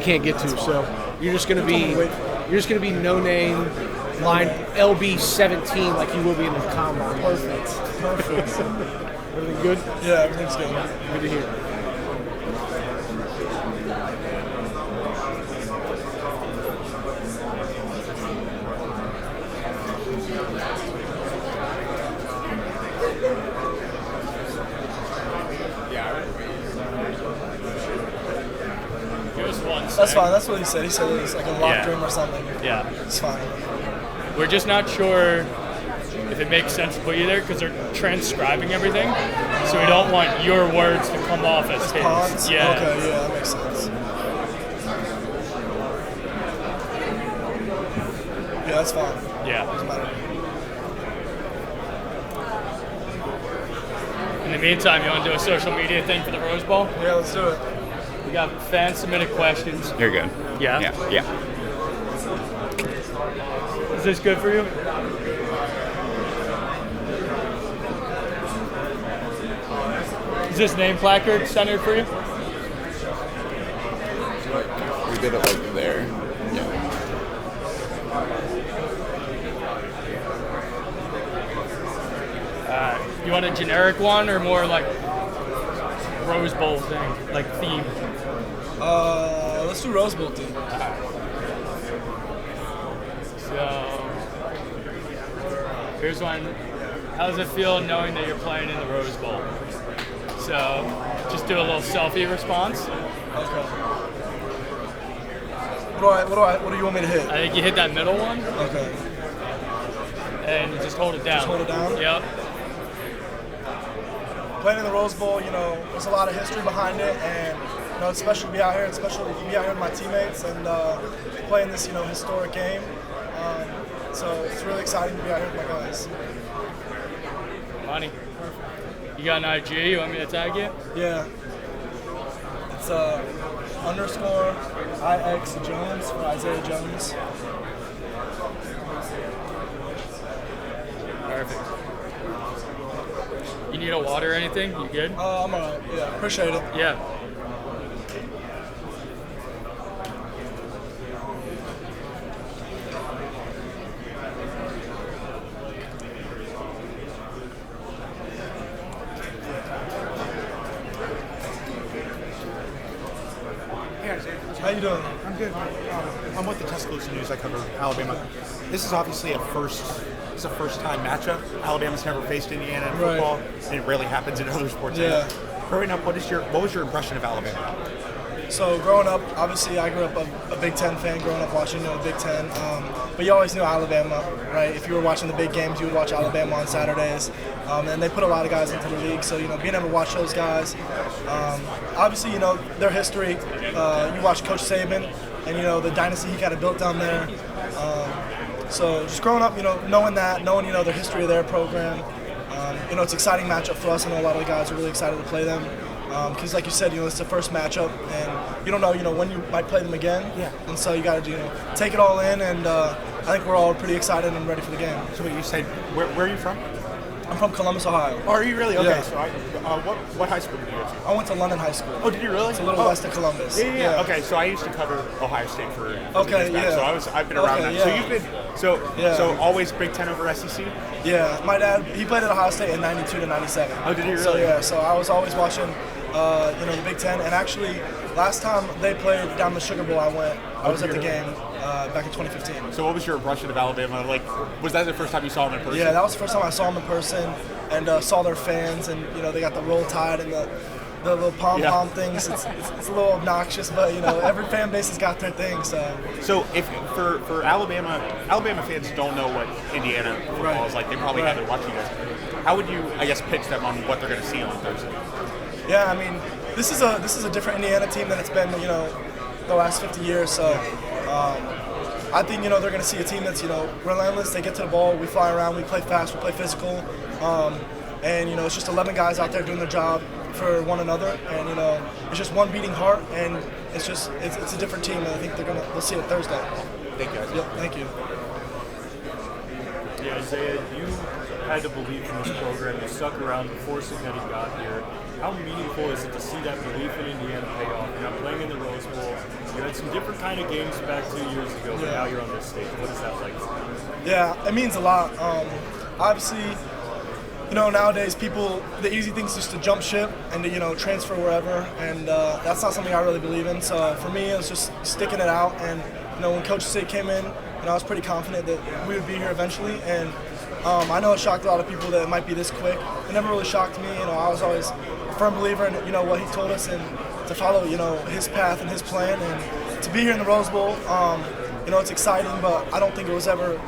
can't get to. So you're just going to be no name line LB 17 like you will be in the combine. Perfect. Everything good? Yeah, everything's good. Good to hear. That's fine. That's what he said. He said it was like a locker room or something. Yeah. It's fine. We're just not sure if it makes sense to put you there because they're transcribing everything. So we don't want your words to come off as his. Pawns? Yeah. Okay, yeah, that makes sense. Yeah, that's fine. Yeah. Doesn't matter. In the meantime, you want to do a social media thing for the Rose Bowl? Yeah, let's do it. We got fan-submitted questions. You're good. Yeah? Yeah. Is this good for you? Is this name placard centered for you? We did it like there. Yeah. You want a generic one or more like Rose Bowl thing, like theme? Let's do Rose Bowl team. So, here's one. How does it feel knowing that you're playing in the Rose Bowl? So, just do a little selfie response. Okay. What do you want me to hit? I think you hit that middle one. Okay. And you just hold it down. Just hold it down? Yep. Playing in the Rose Bowl, there's a lot of history behind it, and it's special to be out here, especially to be out here with my teammates and playing this, historic game. So it's really exciting to be out here with my guys. Money. You got an IG? You want me to tag you? Yeah. It's _ IX Jones for Isaiah Jones. Perfect. You need a water or anything? You good? I'm alright. Yeah, appreciate it. Yeah. How you doing? I'm good. I'm with the Tuscaloosa News. I cover Alabama. This is obviously a first time matchup. Alabama's never faced Indiana in football, and it rarely happens in other sports. Yeah. Growing up, what was your impression of Alabama? So growing up, obviously I grew up a Big Ten fan. Growing up watching Big Ten, but you always knew Alabama, right? If you were watching the big games, you would watch Alabama on Saturdays, and they put a lot of guys into the league. So being able to watch those guys, obviously their history. You watch Coach Saban, and the dynasty he kind of built down there. So just growing up, knowing their history of their program, it's an exciting matchup for us. I know a lot of the guys are really excited to play them. Because like you said, it's the first matchup, and you don't know, when you might play them again. Yeah. And so you got to, take it all in, and I think we're all pretty excited and ready for the game. So you said, where are you from? I'm from Columbus, Ohio. Oh, are you really? Okay. Yeah. So what high school did you go to? I went to London High School. Oh, did you really? It's a little west of Columbus. Yeah. Okay, so I used to cover Ohio State for okay, years back, so I've been around that. Yeah. So you've been so always Big Ten over SEC? Yeah, my dad, he played at Ohio State in '92 to '97. Oh, did he really? So yeah, so I was always watching the Big Ten, and actually last time they played down the Sugar Bowl, I was at the game back in 2015. So what was your impression of Alabama? Like, was that the first time you saw them in person? Yeah, that was the first time I saw them in person, and saw their fans, and they got the roll tide and the little pom-pom things. It's a little obnoxious, but every fan base has got their thing. So if for Alabama fans don't know what Indiana football is like, they probably haven't watched you guys. How would you, I guess, pitch them on what they're going to see on Thursday? Yeah, I mean, this is a different Indiana team than it's been, the last 50 years. So I think, they're going to see a team that's, relentless. They get to the ball, we fly around, we play fast, we play physical, and it's just 11 guys out there doing their job for one another, and it's just one beating heart, and it's a different team, and I think they'll see it Thursday. Thank you, Isaiah. Yep, thank you. Yeah, Isaiah, had to believe in this program. You stuck around before Signetti got here. How meaningful is it to see that belief in Indiana pay off? You're not playing in the Rose Bowl. You had some different kind of games back 2 years ago, but now you're on this stage. What is that like? Yeah, it means a lot. Obviously, nowadays the easy thing is just to jump ship and to, transfer wherever, and that's not something I really believe in. So for me, it was just sticking it out. And, when Coach Sig came in, I was pretty confident that we would be here eventually. And I know it shocked a lot of people that it might be this quick. It never really shocked me. I was always a firm believer in, what he told us and to follow, his path and his plan. And to be here in the Rose Bowl, it's exciting, but I don't think it was ever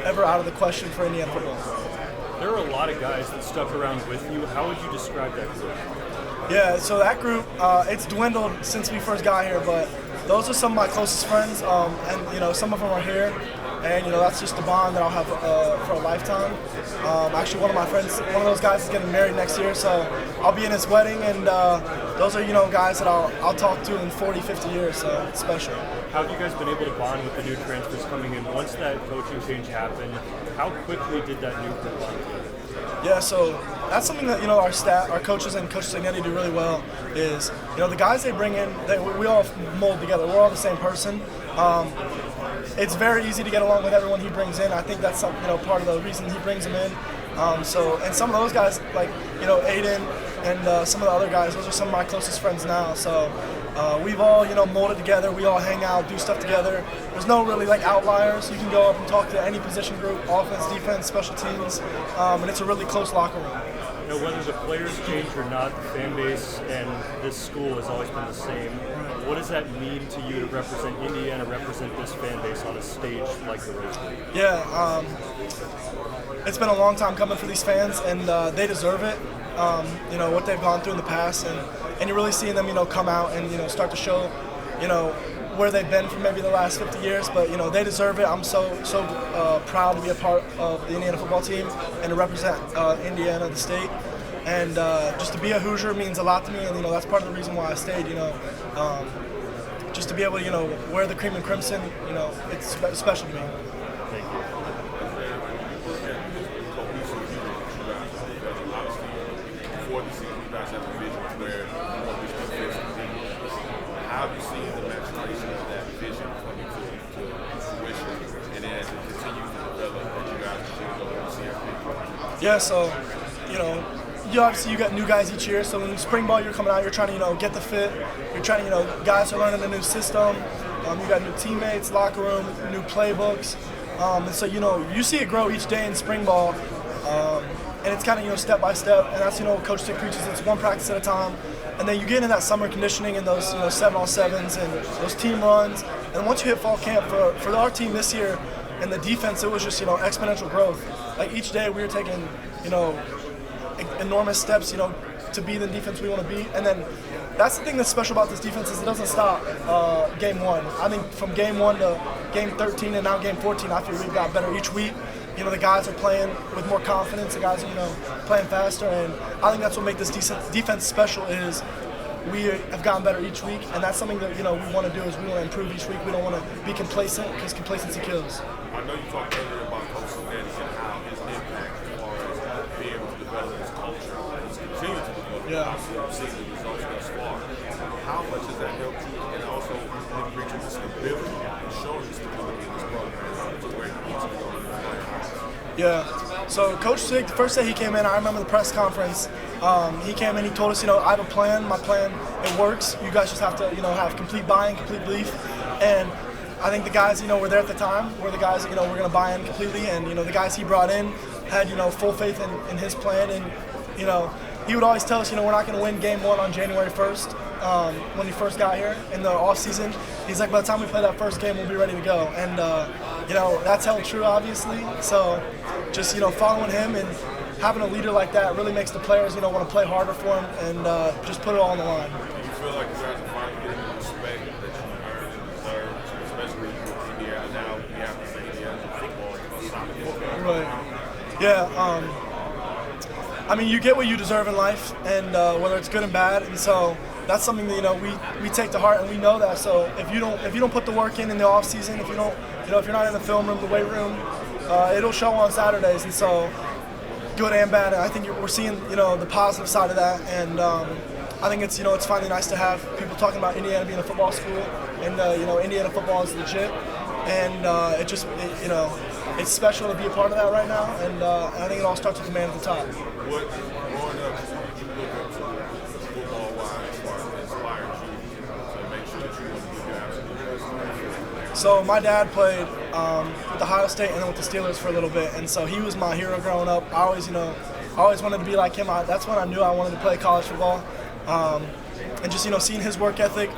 out of the question for Indiana football. There are a lot of guys that stuck around with you. How would you describe that group? Yeah, so that group, it's dwindled since we first got here, but those are some of my closest friends, and some of them are here, and that's just the bond that I'll have for a lifetime. Actually, one of my friends, one of those guys is getting married next year, so I'll be in his wedding, and those are guys that I'll talk to in 40, 50 years, so it's special. How have you guys been able to bond with the new transfers coming in? Once that coaching change happened, how quickly did that new group bond together? Yeah, so that's something that our staff, our coaches, and Coach Signetti do really well. Is the guys they bring in, we all mold together. We're all the same person. It's very easy to get along with everyone he brings in. I think that's some, part of the reason he brings them in. And some of those guys, like Aiden and some of the other guys, those are some of my closest friends now. So we've all molded together. We all hang out, do stuff together. There's no really outliers. You can go up and talk to any position group, offense, defense, special teams, and it's a really close locker room. Whether the players change or not, the fan base and this school has always been the same. What does that mean to you to represent Indiana, represent this fan base on a stage like the Rose Bowl? Yeah, it's been a long time coming for these fans, and they deserve it. What they've gone through in the past, and you're really seeing them, come out and start to show, where they've been for maybe the last 50 years. But they deserve it. I'm so proud to be a part of the Indiana football team and to represent Indiana, the state. And just to be a Hoosier means a lot to me, and that's part of the reason why I stayed. Just to be able to wear the cream and crimson, it's special to me. Thank you. Before the season, you guys have a vision where you want this defense to be. How have you seen the maturation of that vision coming to fruition, and then as it continues to develop, as you guys continue to go to CFP? Yeah, so you got new guys each year. So when spring ball, you're coming out, you're trying to get the fit. You're trying to guys are learning a new system. You got new teammates, locker room, new playbooks, and so you see it grow each day in spring ball. And it's kind of step by step, and that's what Coach Sig preaches. It's one practice at a time, and then you get into that summer conditioning and those 7-on-7s and those team runs. And once you hit fall camp, for our team this year, and the defense, it was just exponential growth. Like each day we were taking enormous steps to be the defense we want to be. And then that's the thing that's special about this defense is it doesn't stop game one. I think from game 1 to game 13 and now game 14, I feel we've got better each week. The guys are playing with more confidence. The guys are, playing faster, and I think that's what makes this defense special. Is we have gotten better each week, and that's something that we want to do. Is we want to improve each week. We don't want to be complacent because complacency kills. I know you talked earlier about Coach Signetti and how his impact as far as being able to develop his culture, and he's continued to develop. Yeah. Obviously, we've seen the results thus far. How much has that helped you, and also maybe reaching the stability and showing the stability in this program to where he needs to go? Yeah, so Coach Sig, the first day he came in, I remember the press conference, he came in, he told us, I have a plan, my plan, it works, you guys just have to, have complete buy-in, complete belief, and I think the guys, were there at the time, were the guys that, were going to buy in completely, and, the guys he brought in had, full faith in his plan, and, he would always tell us, we're not going to win game 1 on January 1st, when he first got here in the offseason. He's like, by the time we play that first game, we'll be ready to go, and, that's held true, obviously, so just, following him and having a leader like that really makes the players, want to play harder for him and just put it all on the line. Do you feel like you guys are finally getting the respect that you earned and deserve, especially with Indiana now? We have to say Indiana football, soccer football. Right. Yeah. I mean, you get what you deserve in life, and whether it's good and bad, and so that's something that we take to heart, and we know that. So if you don't put the work in the off season, if you don't, if you're not in the film room, the weight room, it'll show on Saturdays, and so good and bad. And I think we're seeing, the positive side of that. And I think it's, it's finally nice to have people talking about Indiana being a football school, and Indiana football is legit. And it's special to be a part of that right now. And I think it all starts with the man at the top. What, growing up, you look up to football-wise, as far as inspired you to make sure that you want to do your absolute best? So my dad played with Ohio State and then with the Steelers for a little bit, and so he was my hero growing up. I always wanted to be like him. That's when I knew I wanted to play college football. And just seeing his work ethic,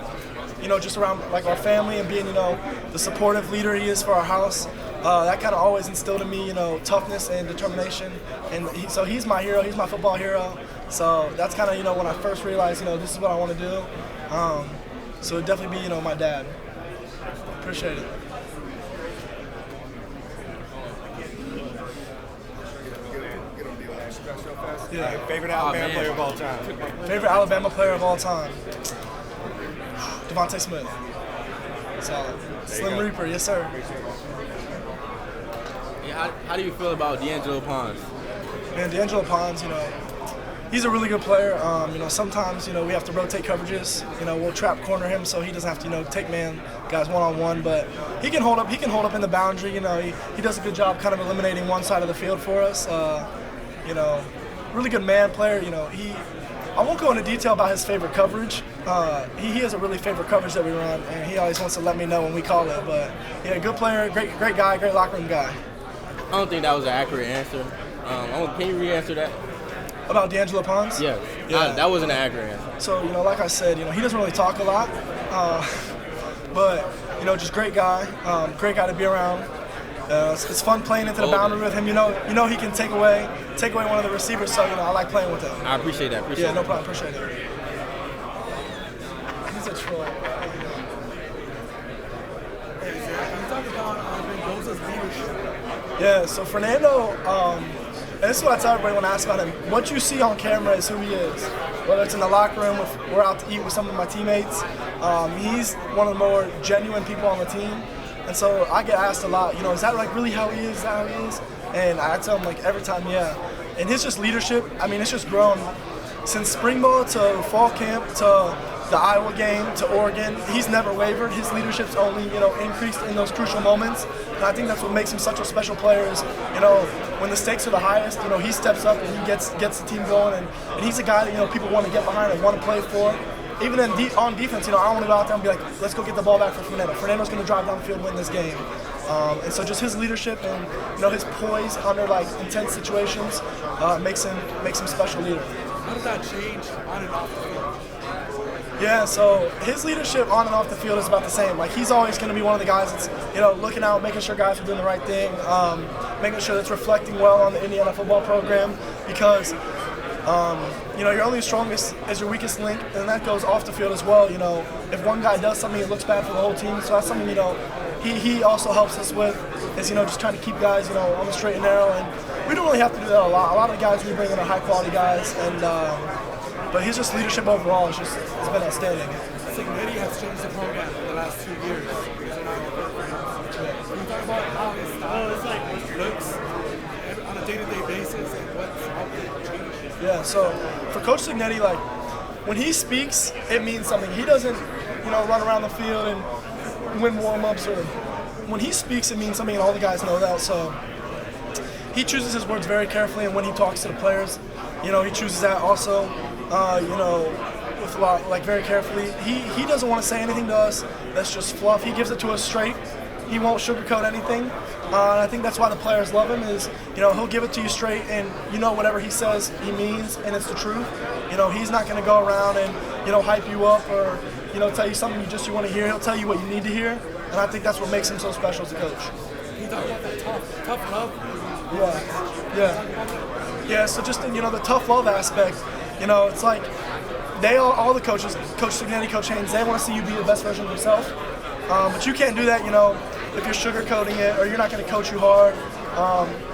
just around like our family, and being the supportive leader he is for our house. That kind of always instilled in me, toughness and determination. And so he's my hero. He's my football hero. So that's kind of when I first realized this is what I want to do. So it'd definitely be my dad. Appreciate it. Yeah. Favorite Alabama player of all time? Favorite Alabama player of all time? Devontae Smith. Solid. Slim Reaper, yes sir. Yeah, how do you feel about D'Angelo Pons? Man, D'Angelo Pons, he's a really good player. Sometimes, we have to rotate coverages. We'll trap corner him so he doesn't have to, take man guys one-on-one. But he can hold up. He can hold up in the boundary. He does a good job kind of eliminating one side of the field for us. Really good man player. I won't go into detail about his favorite coverage. He has a really favorite coverage that we run, and he always wants to let me know when we call it. But yeah, good player, great guy, great locker room guy. I don't think that was an accurate answer. Can you re-answer that? About D'Angelo Pons? Yeah. That wasn't an accurate answer. So, like I said, he doesn't really talk a lot. But, just great guy to be around. It's fun playing into the boundary with him. He can take away one of the receivers, so, I like playing with him. I appreciate that. No problem. Appreciate it. He's a troll. Yeah, so Fernando, and this is what I tell everybody when I ask about him, what you see on camera is who he is. Whether it's in the locker room, if we're out to eat with some of my teammates, he's one of the more genuine people on the team. And so I get asked a lot, is that like really how he is? Is that how he is? And I tell him every time, yeah. And his just leadership, it's just grown since spring ball to fall camp to the Iowa game to Oregon. He's never wavered. His leadership's only, increased in those crucial moments. And I think that's what makes him such a special player is, when the stakes are the highest, he steps up and he gets the team going. And he's a guy that, people want to get behind and want to play for. Even on defense, I don't want to go out there and be like, let's go get the ball back for Fernando. Fernando's going to drive down the field and win this game. And so just his leadership and his poise under intense situations makes him special leader. How does that change on and off the field? Yeah, so his leadership on and off the field is about the same. He's always going to be one of the guys that's looking out, making sure guys are doing the right thing, making sure it's reflecting well on the Indiana football program because. You're only as strongest as your weakest link, and that goes off the field as well. If one guy does something, it looks bad for the whole team. So that's something, he also helps us with is, just trying to keep guys, on the straight and narrow. And we don't really have to do that a lot. A lot of the guys we bring in are high-quality guys, and but his just leadership overall it's been outstanding. Signetti has changed the program in the last 2 years. Can you talk about how his style looks on a day-to-day basis and what's out there changed? Yeah, so for Coach Signetti, when he speaks, it means something. He doesn't, run around the field and win warm-ups. Or when he speaks, it means something, and all the guys know that. So he chooses his words very carefully, and when he talks to the players, he chooses that also, with a lot, very carefully. He doesn't want to say anything to us that's just fluff. He gives it to us straight. He won't sugarcoat anything. And I think that's why the players love him is, he'll give it to you straight and whatever he says he means and it's the truth. He's not going to go around and, hype you up or, tell you something you want to hear. He'll tell you what you need to hear. And I think that's what makes him so special as a coach. Can you talk about that tough love? Yeah, so just, the tough love aspect, it's like all the coaches, Coach Signetti, Coach Haynes, they want to see you be the best version of yourself. But you can't do that, if you're sugarcoating it or you're not going to coach you hard.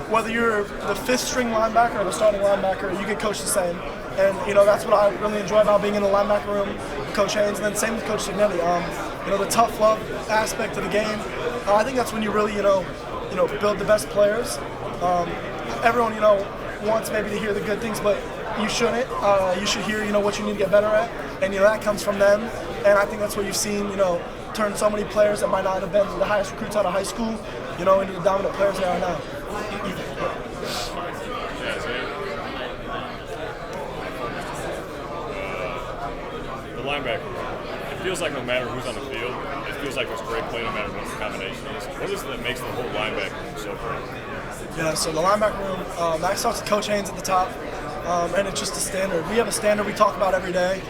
Whether you're the fifth string linebacker or the starting linebacker, you get coached the same. And, that's what I really enjoy about being in the linebacker room with Coach Haynes. And then same with Coach Signetti. The tough love aspect of the game. I think that's when you really, build the best players. Everyone, wants maybe to hear the good things, but you shouldn't. You should hear, what you need to get better at, and that comes from them. And I think that's what you've seen, turn so many players that might not have been the highest recruits out of high school, into the dominant players they are now. The linebacker. It feels like no matter who's on the field, it feels like it's great play no matter what the combination is. What is it that makes the whole linebacker room so great? Yeah, so the linebacker room, that starts with Coach Haynes at the top, and it's just a standard. We have a standard we talk about every day,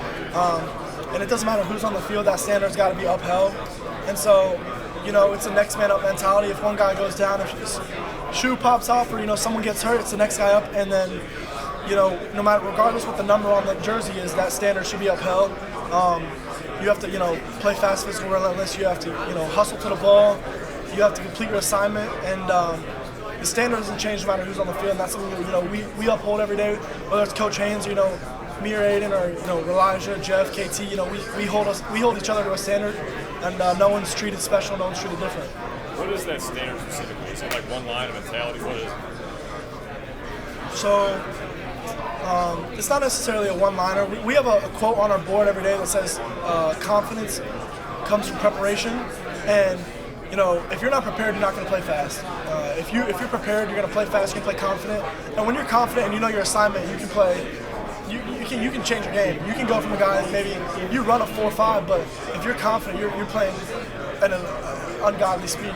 and it doesn't matter who's on the field, that standard's got to be upheld. And so, it's a next man up mentality. If one guy goes down, if his shoe pops off or, someone gets hurt, it's the next guy up, and then, no matter, regardless what the number on the jersey is, that standard should be upheld. You have to, play fast, physical, relentless. You have to, hustle to the ball. You have to complete your assignment, and the standard doesn't change no matter who's on the field. And that's something we uphold every day, whether it's Coach Haynes, or, me or Aiden, or Elijah, Jeff, KT. We hold each other to a standard, and no one's treated special, no one's treated different. What is that standard specifically? Is it like one line of mentality? What is it? So. It's not necessarily a one-liner. We have a quote on our board every day that says, confidence comes from preparation. And, if you're not prepared, you're not going to play fast. If you're prepared, you're going to play fast, you can play confident. And when you're confident and you know your assignment, you can play, you can change your game. You can go from a guy, maybe you run a 4.5, but if you're confident, you're playing at an ungodly speed,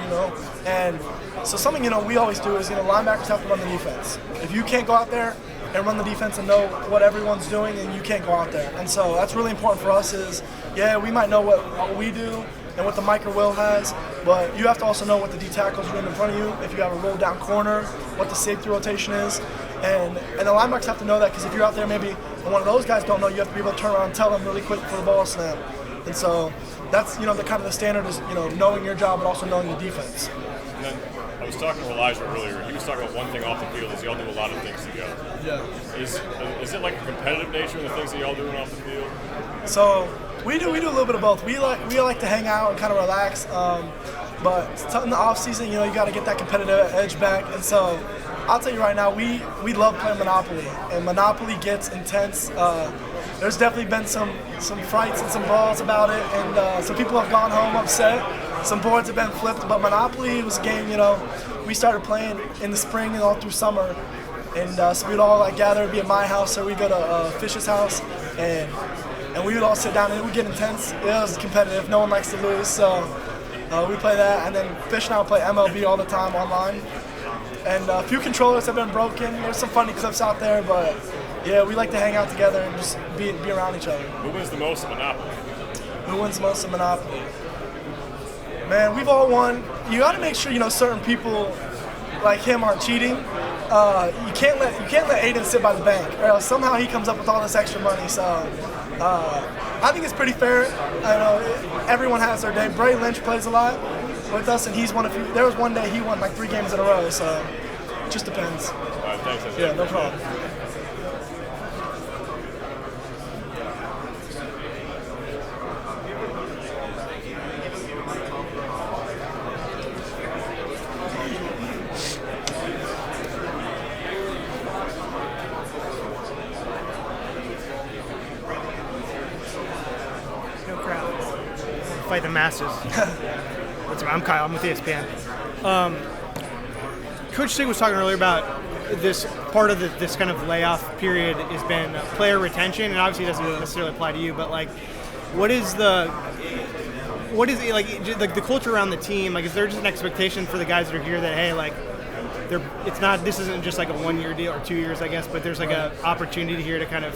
And so something, we always do is, linebackers have to run the defense. If you can't go out there and run the defense and know what everyone's doing, and you can't go out there. And so that's really important for us is, we might know what we do and what the Mike or Will has, but you have to also know what the D tackles are doing in front of you, if you have a roll down corner, what the safety rotation is. And the linebackers have to know that, because if you're out there maybe and one of those guys don't know, you have to be able to turn around and tell them really quick for the ball snap. And so that's, the kind of the standard is, knowing your job but also knowing the defense. And then I was talking to Elijah earlier. He was talking about one thing off the field is y'all do a lot of things together. Yeah. Is it like a competitive nature in the things that y'all doing off the field? So we do a little bit of both. We like to hang out and kind of relax. But in the off season, you got to get that competitive edge back. And so I'll tell you right now, we love playing Monopoly, and Monopoly gets intense. There's definitely been some fights and some brawls about it, and some people have gone home upset. Some boards have been flipped, but Monopoly was a game, we started playing in the spring and all through summer. And so we'd all gather, it'd be at my house, or we'd go to Fish's house, and we would all sit down, and it would get intense. It was competitive, no one likes to lose, so we play that. And then Fish and I play MLB all the time online. And a few controllers have been broken. There's some funny clips out there, but we like to hang out together and just be around each other. Who wins the most at Monopoly? Who wins the most at Monopoly? Man, we've all won. You got to make sure certain people like him aren't cheating. You can't let Aiden sit by the bank, or else somehow he comes up with all this extra money. So I think it's pretty fair. I know everyone has their day. Bray Lynch plays a lot with us, and he's won a few. There was one day he won like 3 games in a row. So it just depends. All right, thanks. Yeah, no problem. Fight the masses. I'm Kyle. I'm with ESPN. Coach Stig was talking earlier about this part of this kind of layoff period has been player retention, and obviously it doesn't necessarily apply to you, but like, what is the culture around the team? Like, is there just an expectation for the guys that are here that, hey, like, this isn't just like a 1-year deal or 2 years, I guess, but there's like an opportunity here to kind of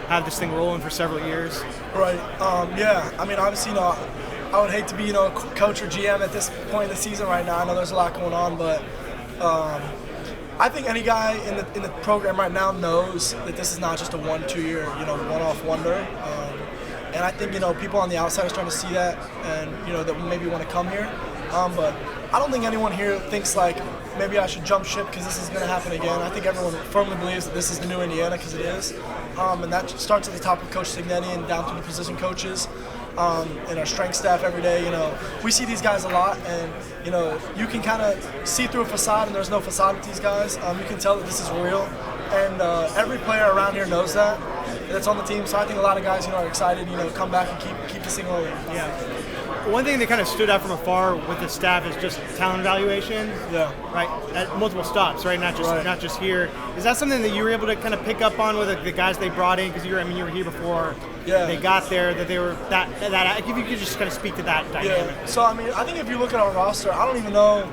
have this thing rolling for several years? Right. I mean, obviously, I would hate to be, coach or GM at this point in the season right now. I know there's a lot going on, but I think any guy in the program right now knows that this is not just a 1-2 year, one-off wonder. And I think, people on the outside are starting to see that, and, that maybe want to come here. But I don't think anyone here thinks like, maybe I should jump ship because this is going to happen again. I think everyone firmly believes that this is the new Indiana, because it is. And that starts at the top of Coach Signetti and down through the position coaches. And our strength staff every day. We see these guys a lot, and you can kind of see through a facade, and there's no facade with these guys. You can tell that this is real. and every player around here knows that that's on the team. So I think a lot of guys, are excited, come back and keep this thing rolling. Yeah. One thing that kind of stood out from afar with the staff is just talent evaluation. Yeah. Right. At multiple stops, right? Not just here. Is that something that you were able to kind of pick up on with the guys they brought in? Because you were here before. Yeah. They got there. That they were that. If you could just kind of speak to that dynamic. Yeah. So I think if you look at our roster, I don't even know,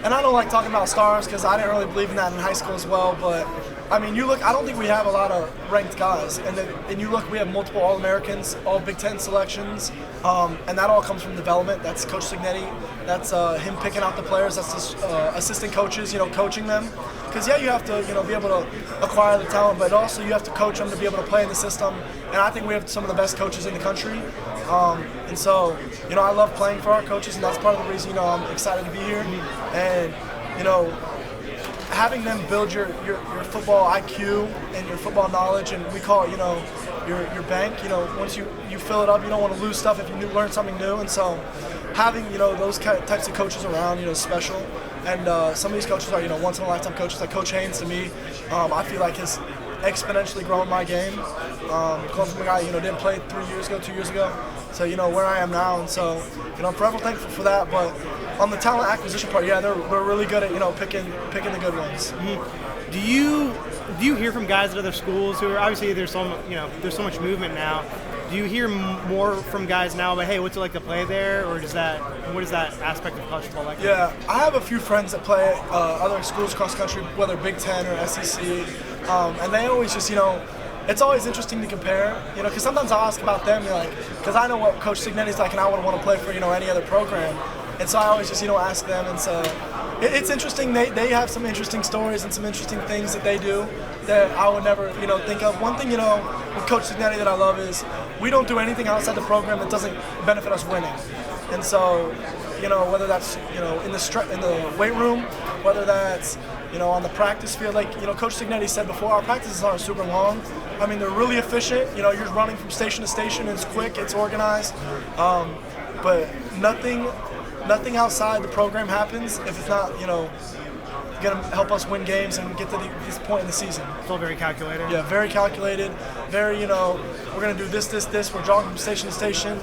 and I don't like talking about stars because I didn't really believe in that in high school as well, but. You look. I don't think we have a lot of ranked guys, and you look. We have multiple All-Americans, all Big Ten selections, and that all comes from development. That's Coach Signetti. That's him picking out the players. That's his assistant coaches, coaching them. Because you have to, be able to acquire the talent, but also you have to coach them to be able to play in the system. And I think we have some of the best coaches in the country. And so, I love playing for our coaches, and that's part of the reason, I'm excited to be here. And, having them build your football IQ and your football knowledge, and we call it, your bank. Once you fill it up, you don't want to lose stuff if you learn something new. And so, having those types of coaches around, is special. And some of these coaches are once in a lifetime coaches. Like Coach Haynes, to me, I feel like has exponentially grown my game. Coming from a guy didn't play 2 years ago. So where I am now, and so I'm forever thankful for that. But on the talent acquisition part, they're really good at picking the good ones. Mm-hmm. Do you hear from guys at other schools who are obviously there's so much movement now? Do you hear more from guys now about, hey, what's it like to play there, or what is that aspect of college football like? Yeah, I have a few friends that play at other schools across the country, whether Big Ten or SEC, and they always just it's always interesting to compare, because sometimes I'll ask about them, because I know what Coach Signetti's like, and I wouldn't want to play for, any other program. And so I always just, ask them. And so it's interesting. They have some interesting stories and some interesting things that they do that I would never, think of. One thing, with Coach Signetti that I love is we don't do anything outside the program that doesn't benefit us winning. And so, whether that's, in the weight room, whether that's, on the practice field, like, Coach Signetti said before, our practices aren't super long. They're really efficient. You're running from station to station. It's quick. It's organized. But nothing outside the program happens if it's not, going to help us win games and get to this point in the season. It's all very calculated. Yeah, very calculated. Very, we're going to do this. We're jogging from station to station.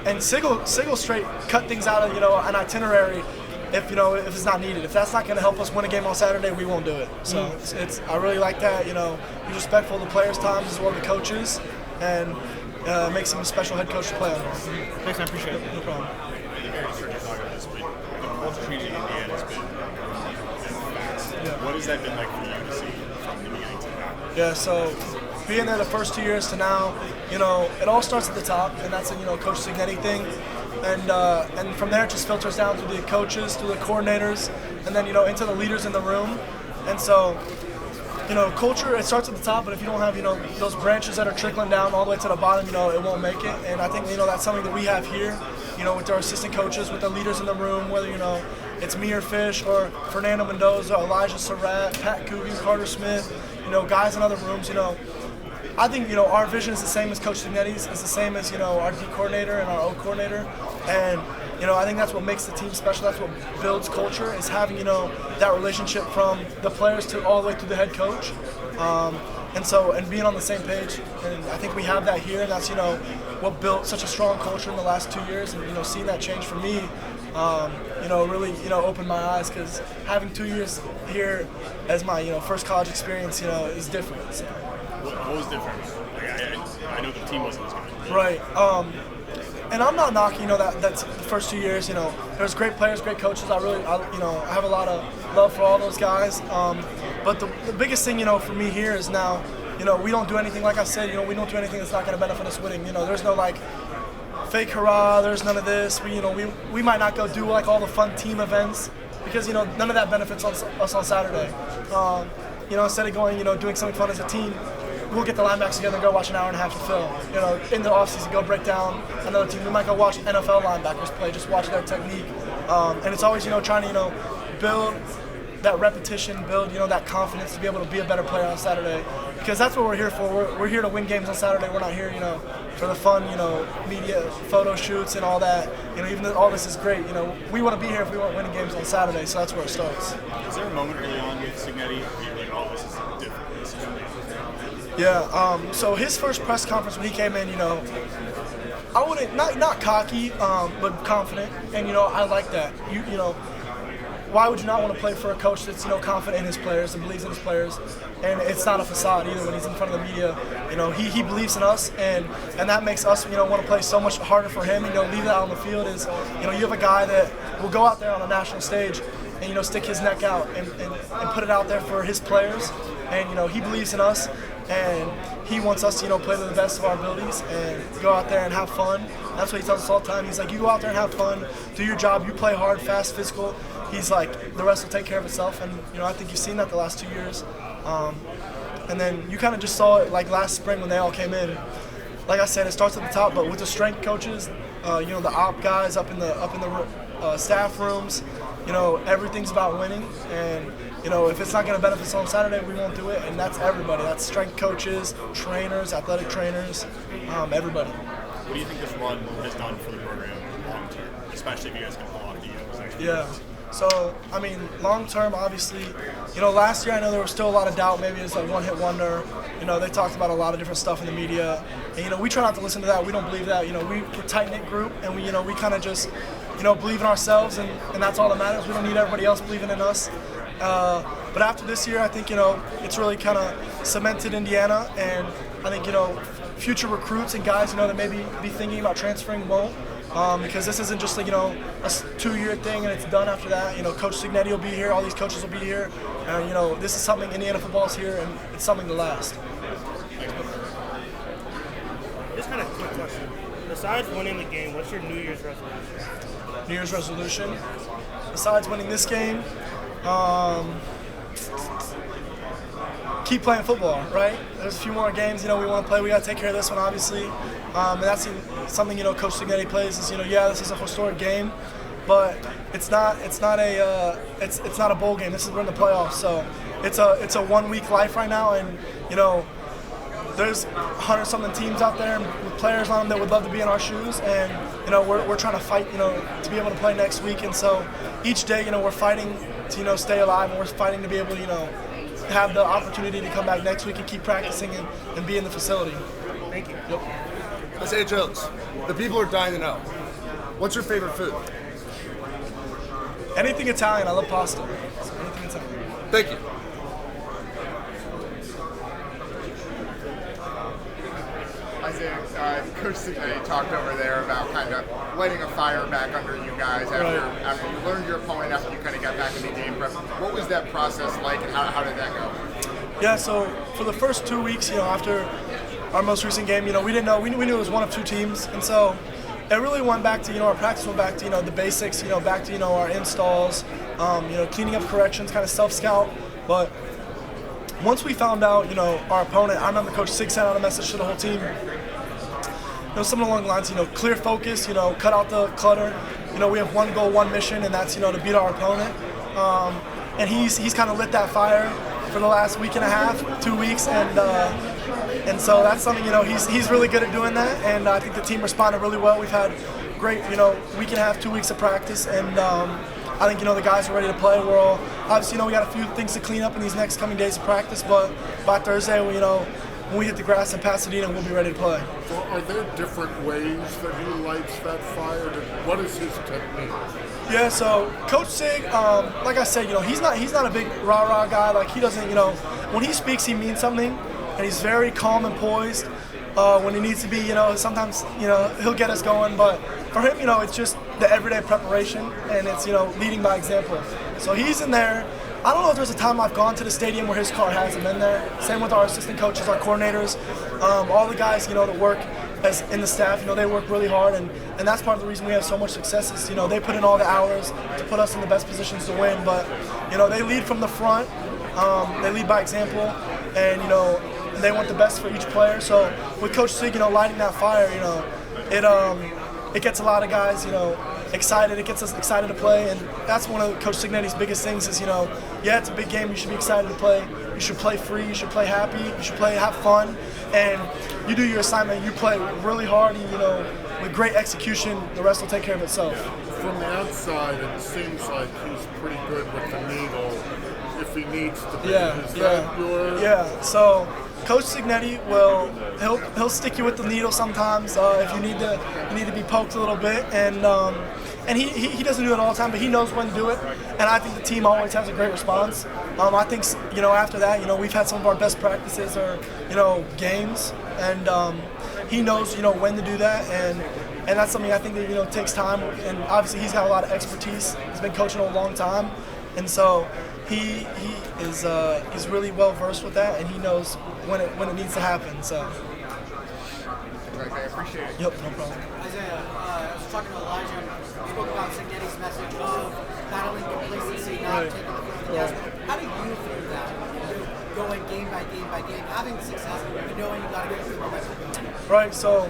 And Sigel straight cut things out of, an itinerary if it's not needed. If that's not going to help us win a game on Saturday, we won't do it. So I really like that. He's respectful of the players' times as well as the coaches, and makes him a special head coach to play under. Thanks, I appreciate it. No problem. What has that been like for you to see from the beginning to now? Yeah, so being there the first 2 years to now, it all starts at the top, and that's a Coach Signetti thing, and from there it just filters down to the coaches, to the coordinators, and then into the leaders in the room, and so. Culture, it starts at the top, but if you don't have, those branches that are trickling down all the way to the bottom, it won't make it. And I think, that's something that we have here, with our assistant coaches, with the leaders in the room, whether, it's me or Fish or Fernando Mendoza, Elijah Surratt, Pat Coogan, Carter Smith, guys in other rooms, I think, our vision is the same as Coach Signetti's. It's the same as, our D coordinator and our O coordinator. And, I think that's what makes the team special. That's what builds culture, is having, that relationship from the players to all the way to the head coach. And being on the same page. And I think we have that here. And that's, what built such a strong culture in the last 2 years. And, seeing that change for me, really, opened my eyes, because having 2 years here as my, first college experience, is different. So. What was different? I know the team wasn't as good. Right. And I'm not knocking, that's the first 2 years. There's great players, great coaches. I have a lot of love for all those guys. But the biggest thing, for me here is now, we don't do anything, like I said, we don't do anything that's not going to benefit us winning. There's no fake hurrah. There's none of this. We might not go do all the fun team events, because none of that benefits us on Saturday. Instead of going, doing something fun as a team, we'll get the linebackers together and go watch an hour and a half of film. In the offseason, go break down another team. We might go watch NFL linebackers play, just watch their technique. And it's always, trying to, build that repetition, build, that confidence to be able to be a better player on Saturday. Because that's what we're here for. We're here to win games on Saturday. We're not here, for the fun, media photo shoots and all that. Even though all this is great, we want to be here if we want winning games on Saturday. So that's where it starts. Is there a moment early on with Cignetti where you're like, oh, this is different? This is amazing. Yeah. So his first press conference when he came in, I wouldn't not cocky, but confident, and I like that. Why would you not want to play for a coach that's confident in his players and believes in his players? And it's not a facade either when he's in front of the media. He believes in us, and that makes us want to play so much harder for him. Leave that on the field is you have a guy that will go out there on a national stage and stick his neck out and put it out there for his players, and he believes in us. And he wants us to, play to the best of our abilities and go out there and have fun. That's what he tells us all the time. He's like, you go out there and have fun, do your job, you play hard, fast, physical. He's like, the rest will take care of itself. And, I think you've seen that the last 2 years. And then you kind of just saw it like last spring when they all came in. Like I said, it starts at the top, but with the strength coaches, the op guys up in the staff rooms, everything's about winning. And if it's not going to benefit us on Saturday, we won't do it. And that's everybody. That's strength coaches, trainers, athletic trainers, everybody. What do you think this run has done for the program long term, especially if you guys can pull off the next year? Yeah. So, long term, obviously, last year I know there was still a lot of doubt. Maybe it's a one-hit wonder. They talked about a lot of different stuff in the media. And, we try not to listen to that. We don't believe that. We're a tight-knit group, and we kind of just, believe in ourselves, and that's all that matters. We don't need everybody else believing in us. But after this year, I think, it's really kind of cemented Indiana, and I think, future recruits and guys, that maybe be thinking about transferring won't, because this isn't just like, a 2-year thing and it's done after that. Coach Cignetti will be here, all these coaches will be here, and, this is something Indiana football's here, and it's something to last. Just kind of quick question. Besides winning the game, what's your New Year's resolution? New Year's resolution? Besides winning this game, keep playing football, right? There's a few more games, we want to play. We got to take care of this one, obviously. And that's something, Coach Cignetti plays is, this is a historic game, but it's not a bowl game. We're in the playoffs, so it's a 1 week life right now, and there's 100-something teams out there with players on them that would love to be in our shoes, and we're trying to fight, to be able to play next week, and so each day, we're fighting to stay alive, and we're fighting to be able to have the opportunity to come back next week and keep practicing and be in the facility. Thank you. Yep. Isaiah Jones, the people are dying to know. What's your favorite food? Anything Italian. I love pasta. Anything Italian. Thank you. Isaiah, Coach Cignetti talked over there about kind of lighting a fire back under you guys after you learned your opponent, after you kind of got back into game prep. What was that process like, and how did that go? Yeah, so for the first 2 weeks, after our most recent game, we didn't know. We knew it was one of two teams, and so it really went back to our practice went back to the basics, back to our installs, cleaning up corrections, kind of self-scout. But once we found out, our opponent, I remember Coach Sig sent out a message to the whole team. Something along the lines, clear focus, cut out the clutter. We have one goal, one mission, and that's to beat our opponent. And he's kind of lit that fire for the last week and a half, 2 weeks, and so that's something he's really good at doing that, and I think the team responded really well. We've had great week and a half, 2 weeks of practice, and I think the guys are ready to play. We're all obviously we got a few things to clean up in these next coming days of practice, but by Thursday when we hit the grass in Pasadena, we'll be ready to play. So are there different ways that he lights that fire? What is his technique? Yeah, so Coach Sig, like I said, he's not a big rah-rah guy. Like, he doesn't, when he speaks, he means something, and he's very calm and poised. When he needs to be, sometimes, he'll get us going. But for him, it's just the everyday preparation, and it's, leading by example. So he's in there. I don't know if there's a time I've gone to the stadium where his car hasn't been there. Same with our assistant coaches, our coordinators, all the guys, that work in the staff. They work really hard, and that's part of the reason we have so much success is, they put in all the hours to put us in the best positions to win. But, they lead from the front. They lead by example, and, they want the best for each player. So with Coach Sig, lighting that fire, it gets a lot of guys, excited. It gets us excited to play, and that's one of Coach Cignetti's biggest things is, yeah, it's a big game. You should be excited to play. You should play free. You should play happy. You should play have fun, and you do your assignment. You play really hard, and with great execution, the rest will take care of itself. From the outside, it seems like he's pretty good with the needle if he needs to be. Yeah. So Coach Cignetti he'll stick you with the needle sometimes if you need to be poked a little bit, and he doesn't do it all the time, but he knows when to do it, and I think the team always has a great response. I think after that, we've had some of our best practices or games, and he knows when to do that, and that's something I think that takes time, and obviously he's got a lot of expertise. He's been coaching a long time, and so he's really well versed with that, and he knows when it needs to happen. So. Okay, I appreciate it. Yep, no problem. Isaiah, I was talking to Elijah. You spoke about Cignetti's message of battling complacency, not taking the foot off the gas. How do you view that? Going game by game by game, having success, but knowing you got to get through the momentum. Right. So,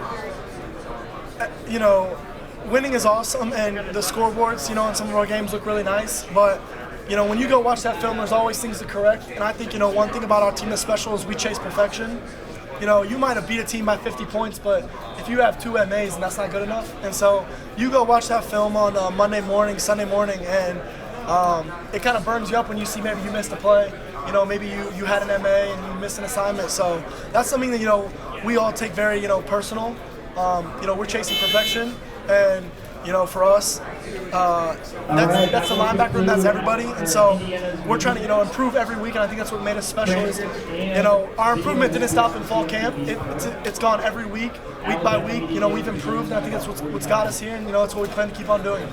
winning is awesome, and the scoreboards, in some of our games look really nice, but. When you go watch that film, there's always things to correct. And I think, one thing about our team that's special is we chase perfection. You might have beat a team by 50 points, but if you have 2 MAs, and that's not good enough. And so you go watch that film on Monday morning, Sunday morning, and it kind of burns you up when you see maybe you missed a play. Maybe you had an MA and you missed an assignment. So that's something that, we all take very, personal. We're chasing perfection, and for us, that's the linebacker room, that's everybody, and so we're trying to, improve every week, and I think that's what made us special is, our improvement didn't stop in fall camp. It's gone every week by week. We've improved, and I think that's what's got us here, and that's what we plan to keep on doing.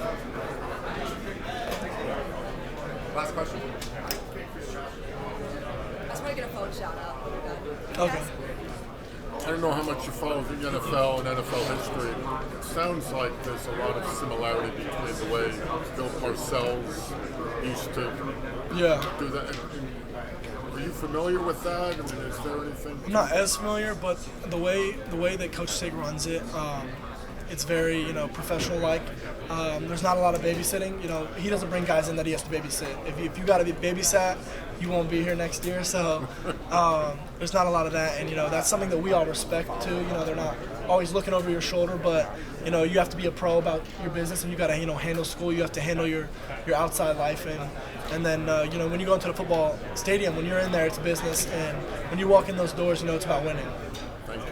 Last question. I just want to get a phone shout out. Okay. I don't know how much you follow the NFL and NFL history. It sounds like there's a lot of similarity between the way Bill Parcells used to do that. Are you familiar with that? I mean, is there anything? I'm not as familiar, but the way that Coach Sig runs it, it's very professional-like. There's not a lot of babysitting. He doesn't bring guys in that he has to babysit. If you got to be babysat, you won't be here next year. So there's not a lot of that, and that's something that we all respect too. They're not always looking over your shoulder, but you have to be a pro about your business, and you got to handle school. You have to handle your outside life, and then when you go into the football stadium, when you're in there, it's business, and when you walk in those doors, it's about winning. Thank you.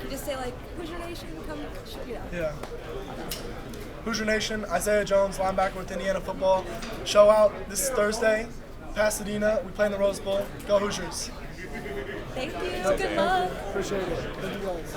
You just say Hoosier Nation, come, Yeah. Hoosier Nation, Isaiah Jones, linebacker with Indiana football. Show out this Thursday, Pasadena. We play in the Rose Bowl. Go Hoosiers. Thank you. Good luck. Appreciate it. Thank you guys.